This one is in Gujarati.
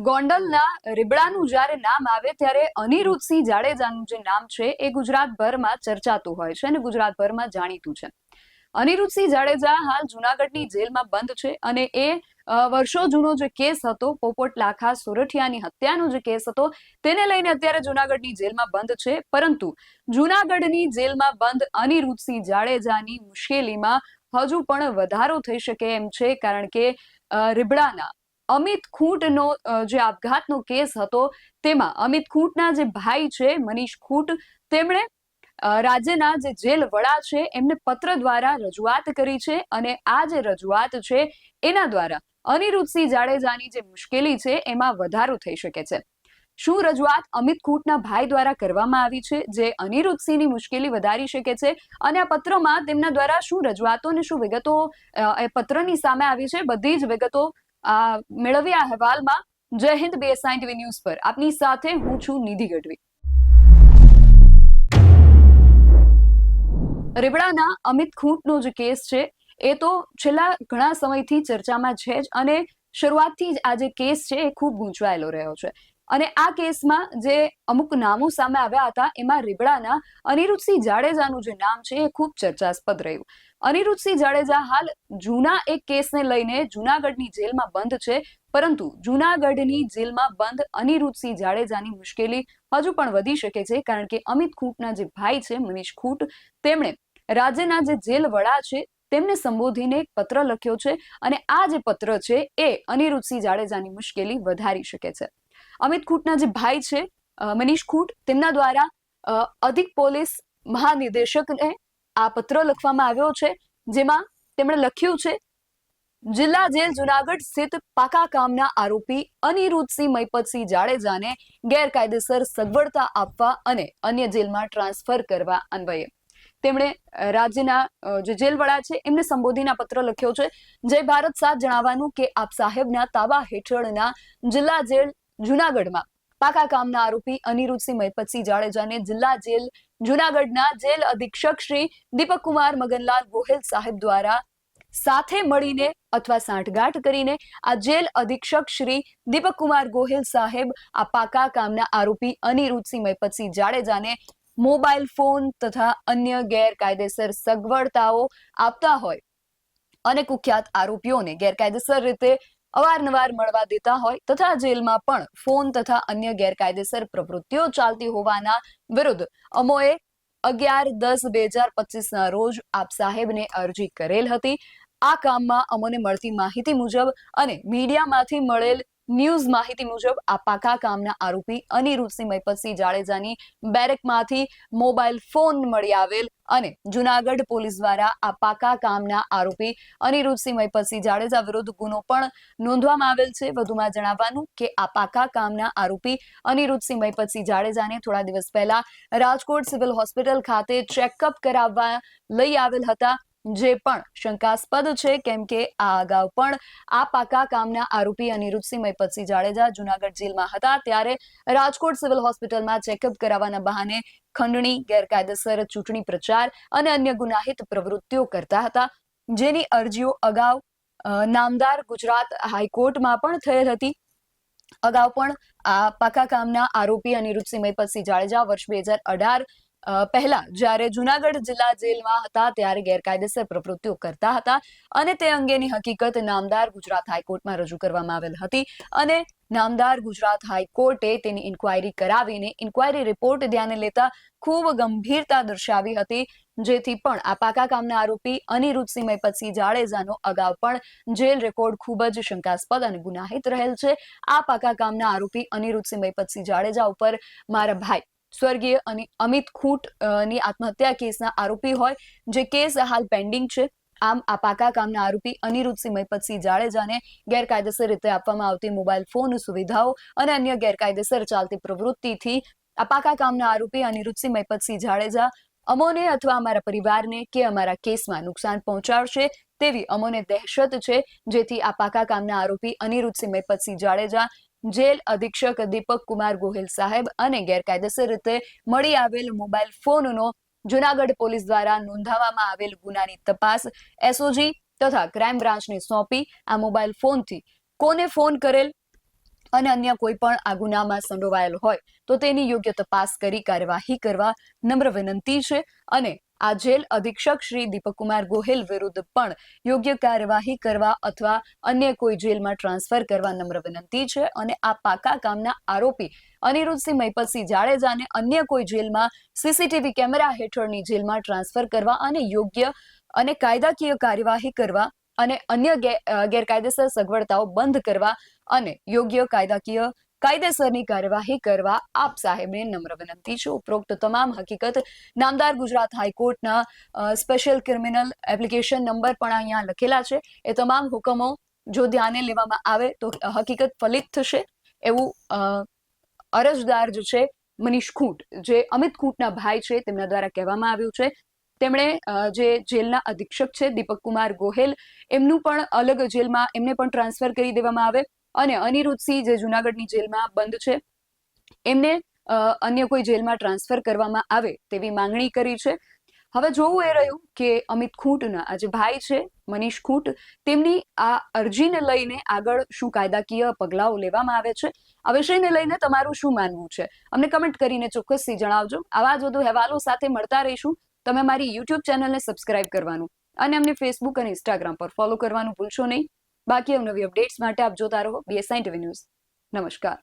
ગોંડલના રીબડાનું જ્યારે નામ આવે ત્યારે અનિરુદ્ધસિંહ જાડેજાનું જે નામ છે એ ગુજરાતભરમાં ચર્ચાતું હોય છે અને ગુજરાતભરમાં જાણીતું છે. અનિરુદ્ધસિંહ જાડેજા હાલ જુનાગઢની જેલમાં બંધ છે અને એ વર્ષો જૂનો જે કેસ હતો, પોપટ લાખા સોરઠિયાની હત્યાનો જે કેસ હતો, તેને લઈને અત્યારે જુનાગઢની જેલમાં બંધ છે. પરંતુ જુનાગઢની જેલમાં બંધ અનિરુદ્ધસિંહ જાડેજાની મુશ્કેલીમાં હજુ પણ વધારો થઈ શકે એમ છે, કારણ કે રીબડાના અમિત ખૂંટનો જે આપઘાતનો કેસ હતો, તેમાં અમિત ખૂંટના જે ભાઈ છે મનીષ ખૂંટ, તેમણે રાજ્યના જે જેલ વડા છે એમને પત્ર દ્વારા રજૂઆત કરી છે અને આ જે રજૂઆત છે એના દ્વારા અનિરુદ્ધસિંહ જાડેજાની જે મુશ્કેલી છે એમાં વધારો થઈ શકે છે. શું રજૂઆત અમિત ખૂંટના ભાઈ દ્વારા કરવામાં આવી છે જે અનિરુદ્ધસિંહની મુશ્કેલી વધારી શકે છે, અને આ પત્રમાં તેમના દ્વારા શું રજૂઆતો અને શું વિગતો એ પત્રની સામે આવી છે, બધી જ વિગતો મેળવી આ અહેવાલમાં. જય હિન્દ, BSI TV ન્યૂઝ પર આપની સાથે હું છું નિધિ ગઢવી. રીબડાના અમિત ખૂંટનો જે કેસ છે એ તો છેલ્લા ઘણા સમયથી ચર્ચામાં છે જ, અને શરૂઆતથી જ આ જે કેસ છે એ ખૂબ ગૂંચવાયેલો રહ્યો છે. અને આ કેસમાં જે અમુક નામો સામે આવ્યા હતા એમાં રીબડાના અનિરુદ્ધસિંહ જાડેજાનું જે નામ છે એ ખૂબ ચર્ચાસ્પદ રહ્યું. અનિરુદ્ધસિંહ જાડેજા હાલ જૂના એક કેસને લઈને જુનાગઢની જેલમાં બંધ છે, પરંતુ જુનાગઢની જેલમાં બંધ અનિરુદ્ધસિંહ જાડેજાની મુશ્કેલી હજુ પણ વધી શકે છે, કારણ કે અમિત ખૂંટના જે ભાઈ છે મનીષ ખૂંટ, તેમણે રાજ્યના જે જેલ વડા છે તેમને સંબોધીને એક પત્ર લખ્યો છે અને આ જે પત્ર છે એ અનિરુદ્ધસિંહ જાડેજાની મુશ્કેલી વધારી શકે છે. અમિત ખૂંટના જે ભાઈ છે મનીષ ખૂંટ, તેમના દ્વારા અધિક પોલીસ મહાનિદેશકને આ પત્ર લખવામાં આવ્યો છે, જેમાં તેમણે લખ્યું છે, જિલ્લા જેલ જુનાગઢ સ્થિત પાકા કામના આરોપી અનિરુદ્ધસિંહ મૈપતસિંહ જાડેજાને ગેરકાયદેસર સગવડતા આપવા અને અન્ય જેલમાં ટ્રાન્સફર કરવા અન્વયે તેમણે રાજ્યના જે જેલ વડા છે એમને સંબોધીને પત્ર લખ્યો છે. જય ભારત સાથ જણાવવાનું કે આપ સાહેબના તાબા હેઠળના જિલ્લા જેલ જુનાગઢમાં પાકા કામના આરોપી અનિરુદ્ધસિંહ મૈપતસિંહ જાડેજાને જિલ્લા જેલ જુનાગઢના જેલ અધિક્ષક શ્રી દીપક કુમાર મગનલાલ ગોહિલ સાહેબ દ્વારા સાથે મળીને અથવા સાંઠગાંઠ કરીને આ જેલ અધિક્ષક શ્રી દીપક કુમાર ગોહિલ સાહેબ આ પાકા કામના આરોપી અનિરુદ્ધસિંહ મૈપતસિંહ જાડેજાને મોબાઈલ ફોન તથા અન્ય ગેરકાયદેસર સગવડતાઓ આપતા હોય અને કુખ્યાત આરોપીઓને ગેરકાયદેસર રીતે અવારનવાર મળવા દેતા હોય તથા જેલમાં પણ ફોન તથા અન્ય ગેરકાયદેસર પ્રવૃત્તિઓ ચાલતી હોવાના વિરુદ્ધ અમોએ 11/10/2025 રોજ આપ સાહેબને અરજી કરેલ હતી. આ કામમાં અમોને મળતી માહિતી મુજબ અને મીડિયામાંથી મળેલ ન્યૂઝ માહિતી મુજબ આ પાકા કામના આરોપી અનિરુદ્ધસિંહ મૈપતસિંહ જાડેજાની બેરેકમાંથી મોબાઈલ ફોન મળી આવેલ અને જુનાગઢ પોલીસ દ્વારા આ પાકા કામના આરોપી અનિરુદ્ધસિંહ મૈપતસિંહ જાડેજા વિરુદ્ધ ગુનો પણ નોંધવામાં આવેલ છે. વધુમાં જણાવવાનું કે આ પાકા કામના આરોપી અનિરુદ્ધસિંહ મૈપતસિંહ જાડેજાને થોડા દિવસ પહેલા રાજકોટ સિવિલ હોસ્પિટલ ખાતે ચેકઅપ કરાવવા લઈ આવેલ હતા, જે પણ શંકાસ્પદ છે, કેમ કે આ અગાઉ પણ આ પાકા કામના આરોપી અનિરુદ્ધસિંહ મૈપતસિંહ જાડેજા જુનાગઢ જેલમાં હતા ત્યારે રાજકોટ સિવિલ હોસ્પિટલમાં ચેકઅપ કરાવવાના બહાને ખંડણી, ગેરકાયદેસર ચૂંટણી પ્રચાર અને અન્ય ગુનાહિત પ્રવૃત્તિઓ કરતા હતા, જેની અરજીઓ અગાઉ નામદાર ગુજરાત હાઈકોર્ટમાં પણ થયેલ હતી. અગાઉ પણ આ પાકા કામના આરોપી અનિરુદ્ધસિંહ મૈપતસિંહ જાડેજા વર્ષ 2018 પહેલા જ્યારે જુનાગઢ જિલ્લા જેલમાં હતા ત્યારે ગેરકાયદેસર પ્રવૃત્તિઓ કરતા હતા અને તે અંગેની હકીકત નામદાર ગુજરાત હાઈકોર્ટમાં રજૂ કરવામાં આવેલ હતી અને નામદાર ગુજરાત હાઈકોર્ટે તેની ઇન્ક્વાયરી કરાવીને ઇન્ક્વાયરી રિપોર્ટ ધ્યાને લેતા ખૂબ ગંભીરતા દર્શાવી હતી, જેથી પણ આ પાકા કામના આરોપી અનિરુદ્ધસિંહ મૈપતસિંહ જાડેજાનો અગાઉ પણ જેલ રેકોર્ડ ખૂબ જ શંકાસ્પદ અને ગુનાહિત રહેલ છે. આ પાકા કામના આરોપી અનિરુદ્ધસિંહ મૈપતસિંહ જાડેજા ઉપર મારા ભાઈ સ્વર્ગીય અમિત ખૂંટ ની આત્મહત્યા કેસના આરોપી હોય, જે કેસ હાલ પેન્ડિંગ છે. આમ આ પાકા કામના આરોપી અનિરુદ્ધસિંહ મૈપતસિંહ જાડેજાને ગેરકાયદેસર રીતે આપવામાં આવતી મોબાઈલ ફોન સુવિધાઓ અને અન્ય ગેરકાયદેસર ચાલતી પ્રવૃત્તિથી આ પાકા કામના આરોપી અનિરુદ્ધસિંહ મૈપતસિંહ જાડેજા અમોને અથવા અમારા પરિવારને કે અમારા કેસમાં નુકસાન પહોંચાડશે તેવી અમોને દહેશત છે, જેથી આ પાકા કામના આરોપી અનિરુદ્ધસિંહ મૈપતસિંહ જાડેજા જેલ અધિક્ષક દીપક કુમાર ગોહિલ સાહેબ અને ગેરકાયદેસર રીતે મળી આવેલ મોબાઈલ ફોનનો જુનાગઢ પોલીસ દ્વારા નોંધાવવામાં આવેલ ગુનાની તપાસ SOG તથા ક્રાઇમ બ્રાન્ચને સોંપી આ મોબાઈલ ફોનથી કોને ફોન કરેલ, અને અન્ય કોઈ પણ આ ગુનામાં સંડોવાયેલ હોય તો તેની યોગ્ય તપાસ કરી કાર્યવાહી કરવા નમ્ર વિનંતી છે. અને આ જેલ અધિક્ષક શ્રી દીપકકુમાર ગોહિલ વિરુદ્ધ પણ યોગ્ય કાર્યવાહી કરવા અથવા અન્ય કોઈ જેલમાં ટ્રાન્સફર કરવા નમ્ર વિનંતી છે. અને આ પાકા કામના આરોપી અનિરુદ્ધસિંહ મહિપતસિંહ જાડેજાને અન્ય કોઈ જેલમાં સીસીટીવી કેમેરા હેઠળની જેલમાં ટ્રાન્સફર કરવા અને યોગ્ય અને કાયદાકીય કાર્યવાહી કરવા અને અન્ય ગેરકાયદેસર સગવડતાઓ બંધ કરવા અને યોગ્ય કાયદેસરની કાર્યવાહી કરવા આપ સાહેબને નમ્ર વિનંતી છે. ઉપરોક્ત તમામ હકીકત નામદાર ગુજરાત હાઈકોર્ટના સ્પેશિયલ ક્રિમિનલ એપ્લિકેશન નંબર પણ અહીંયા લખેલા છે. એ તમામ હુકમો જો ધ્યાને લેવામાં આવે તો હકીકત ફલિત થશે એવું અરજદાર જે છે મનીષ ખૂંટ, જે અમિત ખૂંટના ભાઈ છે, તેમના દ્વારા કહેવામાં આવ્યું છે. તેમણે જે જેલના અધિક્ષક છે દીપકકુમાર ગોહિલ, એમનું પણ અલગ જેલમાં એમને પણ ટ્રાન્સફર કરી દેવામાં આવે અને અનિરુદ્ધસિંહ જે જુનાગઢની જેલમાં બંધ છે એમને અન્ય કોઈ જેલમાં ટ્રાન્સફર કરવામાં આવે તેવી માંગણી કરી છે. હવે જોવું એ રહ્યું કે અમિત ખૂંટના આ જે ભાઈ છે મનીષ ખૂંટ, તેમની આ અરજીને લઈને આગળ શું કાયદાકીય પગલાઓ લેવામાં આવે છે. આ વિષયને લઈને તમારું શું માનવું છે અમને કમેન્ટ કરીને ચોક્કસથી જણાવજો. આવા જ વધુ અહેવાલો સાથે મળતા રહીશું. તમે મારી યુટ્યુબ ચેનલને સબસ્ક્રાઇબ કરવાનું અને અમને ફેસબુક અને ઇન્સ્ટાગ્રામ પર ફોલો કરવાનું ભૂલશો નહીં. બાકી અવનવી અપડેટ્સ માટે આપ જોતા રહો BSI TV ન્યૂઝ. નમસ્કાર.